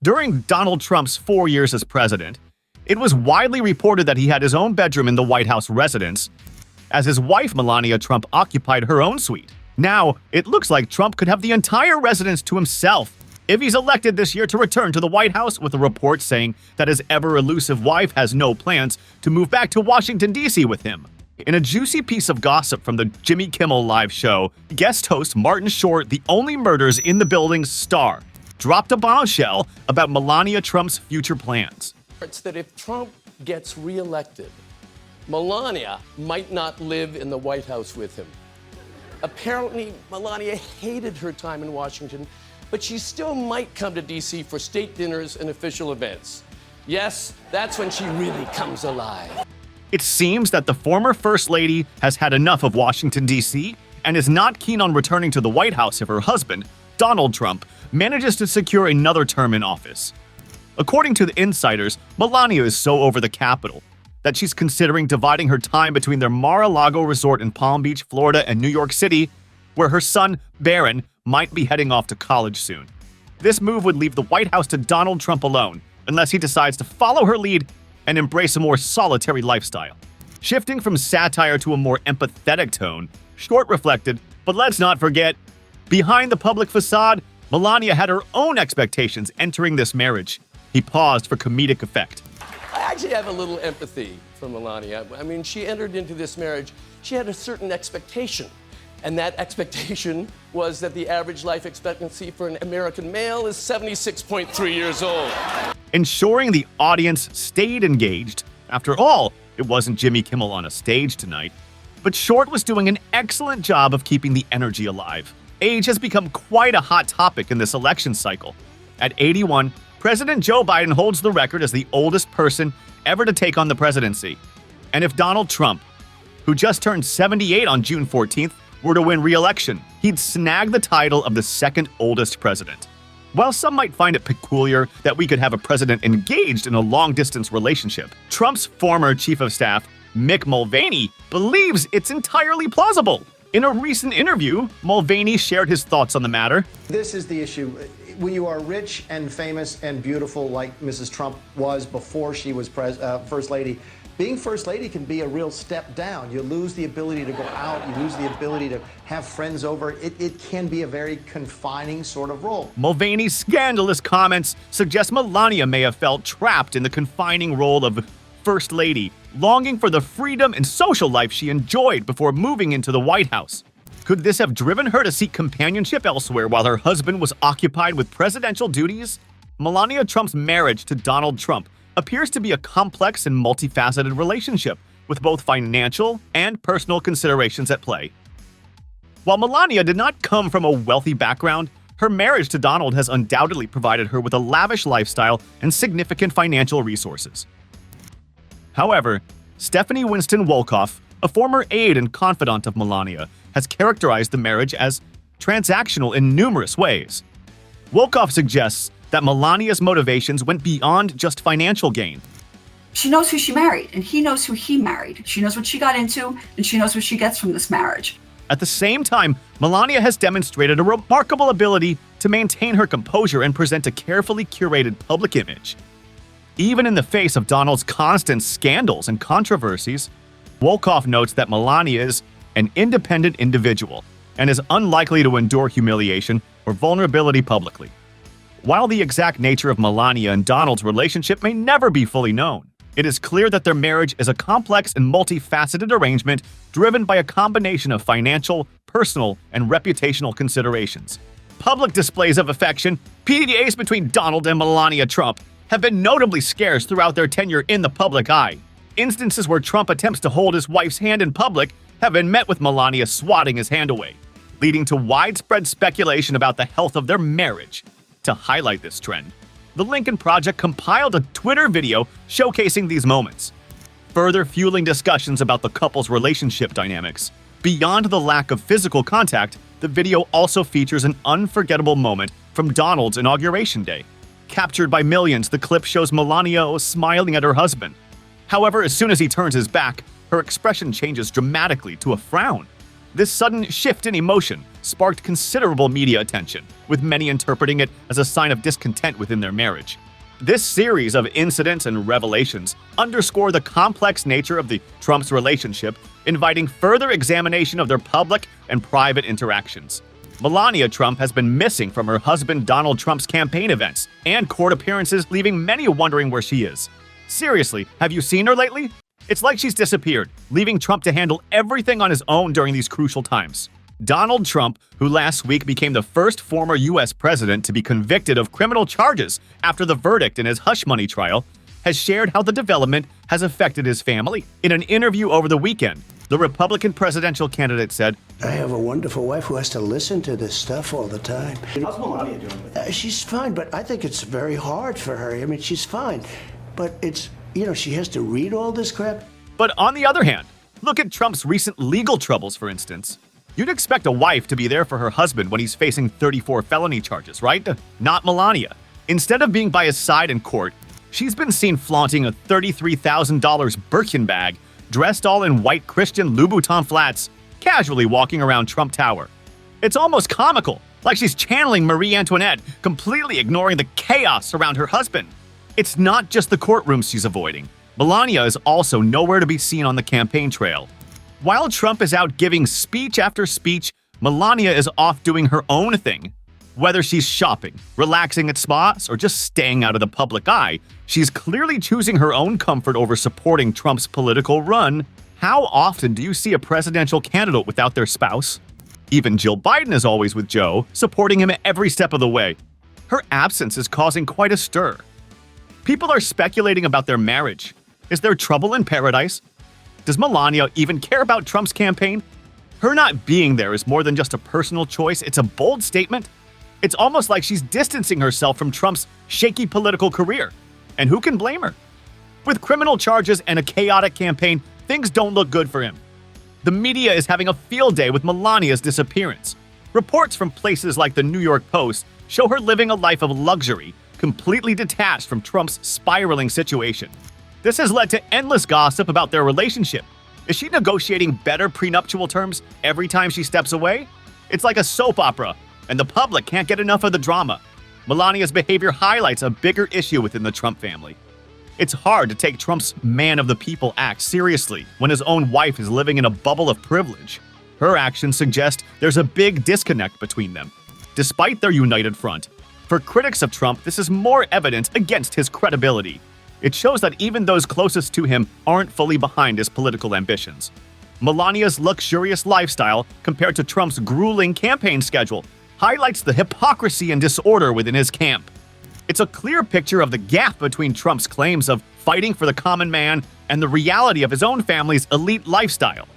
During Donald Trump's 4 years as president, it was widely reported that he had his own bedroom in the White House residence, as his wife Melania Trump occupied her own suite. Now, it looks like Trump could have the entire residence to himself if he's elected this year to return to the White House, with a report saying that his ever-elusive wife has no plans to move back to Washington, D.C. with him. In a juicy piece of gossip from the Jimmy Kimmel Live show, guest host Martin Short, the Only Murders in the Building star, dropped a bombshell about Melania Trump's future plans. It's that if Trump gets reelected, Melania might not live in the White House with him. Apparently, Melania hated her time in Washington, but she still might come to D.C. for state dinners and official events. Yes, that's when she really comes alive. It seems that the former First Lady has had enough of Washington, D.C., and is not keen on returning to the White House if her husband, Donald Trump, manages to secure another term in office. According to the insiders, Melania is so over the Capitol that she's considering dividing her time between their Mar-a-Lago resort in Palm Beach, Florida, and New York City, where her son, Barron, might be heading off to college soon. This move would leave the White House to Donald Trump alone, unless he decides to follow her lead and embrace a more solitary lifestyle. Shifting from satire to a more empathetic tone, Short reflected, but let's not forget, behind the public facade, Melania had her own expectations entering this marriage. He paused for comedic effect. I actually have a little empathy for Melania. I mean, she entered into this marriage, she had a certain expectation. And that expectation was that the average life expectancy for an American male is 76.3 years old. Ensuring the audience stayed engaged. After all, it wasn't Jimmy Kimmel on a stage tonight. But Short was doing an excellent job of keeping the energy alive. Age has become quite a hot topic in this election cycle. At 81, President Joe Biden holds the record as the oldest person ever to take on the presidency. And if Donald Trump, who just turned 78 on June 14th, were to win re-election, he'd snag the title of the second oldest president. While some might find it peculiar that we could have a president engaged in a long-distance relationship, Trump's former chief of staff, Mick Mulvaney, believes it's entirely plausible. In a recent interview, Mulvaney shared his thoughts on the matter. This is the issue. When you are rich and famous and beautiful like Mrs. Trump was before she was First Lady, being First Lady can be a real step down. You lose the ability to go out. You lose the ability to have friends over. It can be a very confining sort of role. Mulvaney's scandalous comments suggest Melania may have felt trapped in the confining role of First Lady, longing for the freedom and social life she enjoyed before moving into the White House. Could this have driven her to seek companionship elsewhere while her husband was occupied with presidential duties? Melania Trump's marriage to Donald Trump appears to be a complex and multifaceted relationship, with both financial and personal considerations at play. While Melania did not come from a wealthy background, her marriage to Donald has undoubtedly provided her with a lavish lifestyle and significant financial resources. However, Stephanie Winston Wolkoff, a former aide and confidant of Melania, has characterized the marriage as transactional in numerous ways. Wolkoff suggests that Melania's motivations went beyond just financial gain. She knows who she married, and he knows who he married. She knows what she got into, and she knows what she gets from this marriage. At the same time, Melania has demonstrated a remarkable ability to maintain her composure and present a carefully curated public image. Even in the face of Donald's constant scandals and controversies, Wolkoff notes that Melania is an independent individual and is unlikely to endure humiliation or vulnerability publicly. While the exact nature of Melania and Donald's relationship may never be fully known, it is clear that their marriage is a complex and multifaceted arrangement driven by a combination of financial, personal, and reputational considerations. Public displays of affection, PDAs between Donald and Melania Trump, have been notably scarce throughout their tenure in the public eye. Instances where Trump attempts to hold his wife's hand in public have been met with Melania swatting his hand away, leading to widespread speculation about the health of their marriage. To highlight this trend, the Lincoln Project compiled a Twitter video showcasing these moments, further fueling discussions about the couple's relationship dynamics. Beyond the lack of physical contact, the video also features an unforgettable moment from Donald's inauguration day. Captured by millions, the clip shows Melania smiling at her husband. However, as soon as he turns his back, her expression changes dramatically to a frown. This sudden shift in emotion sparked considerable media attention, with many interpreting it as a sign of discontent within their marriage. This series of incidents and revelations underscore the complex nature of the Trumps' relationship, inviting further examination of their public and private interactions. Melania Trump has been missing from her husband Donald Trump's campaign events and court appearances, leaving many wondering where she is. Seriously, have you seen her lately? It's like she's disappeared, leaving Trump to handle everything on his own during these crucial times. Donald Trump, who last week became the first former U.S. president to be convicted of criminal charges after the verdict in his hush money trial, has shared how the development has affected his family. In an interview over the weekend, the Republican presidential candidate said, "I have a wonderful wife who has to listen to this stuff all the time." How's Melania doing with it? She's fine, but I think it's very hard for her. I mean, she's fine, but it's, she has to read all this crap. But on the other hand, look at Trump's recent legal troubles, for instance. You'd expect a wife to be there for her husband when he's facing 34 felony charges, right? Not Melania. Instead of being by his side in court, she's been seen flaunting a $33,000 Birkin bag, dressed all in white Christian Louboutin flats, casually walking around Trump Tower. It's almost comical, like she's channeling Marie Antoinette, completely ignoring the chaos around her husband. It's not just the courtrooms she's avoiding. Melania is also nowhere to be seen on the campaign trail. While Trump is out giving speech after speech, Melania is off doing her own thing. Whether she's shopping, relaxing at spas, or just staying out of the public eye, she's clearly choosing her own comfort over supporting Trump's political run. How often do you see a presidential candidate without their spouse? Even Jill Biden is always with Joe, supporting him every step of the way. Her absence is causing quite a stir. People are speculating about their marriage. Is there trouble in paradise? Does Melania even care about Trump's campaign? Her not being there is more than just a personal choice, it's a bold statement. It's almost like she's distancing herself from Trump's shaky political career. And who can blame her? With criminal charges and a chaotic campaign, things don't look good for him. The media is having a field day with Melania's disappearance. Reports from places like the New York Post show her living a life of luxury, completely detached from Trump's spiraling situation. This has led to endless gossip about their relationship. Is she negotiating better prenuptial terms every time she steps away? It's like a soap opera, and the public can't get enough of the drama. Melania's behavior highlights a bigger issue within the Trump family. It's hard to take Trump's man of the people act seriously when his own wife is living in a bubble of privilege. Her actions suggest there's a big disconnect between them, despite their united front. For critics of Trump, this is more evidence against his credibility. It shows that even those closest to him aren't fully behind his political ambitions. Melania's luxurious lifestyle, compared to Trump's grueling campaign schedule, highlights the hypocrisy and disorder within his camp. It's a clear picture of the gap between Trump's claims of fighting for the common man and the reality of his own family's elite lifestyle.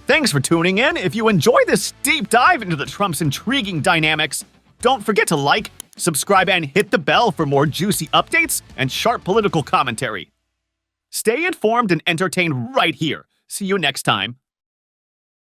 Thanks for tuning in. If you enjoy this deep dive into the Trump's intriguing dynamics, don't forget to like, subscribe, and hit the bell for more juicy updates and sharp political commentary. Stay informed and entertained right here. See you next time.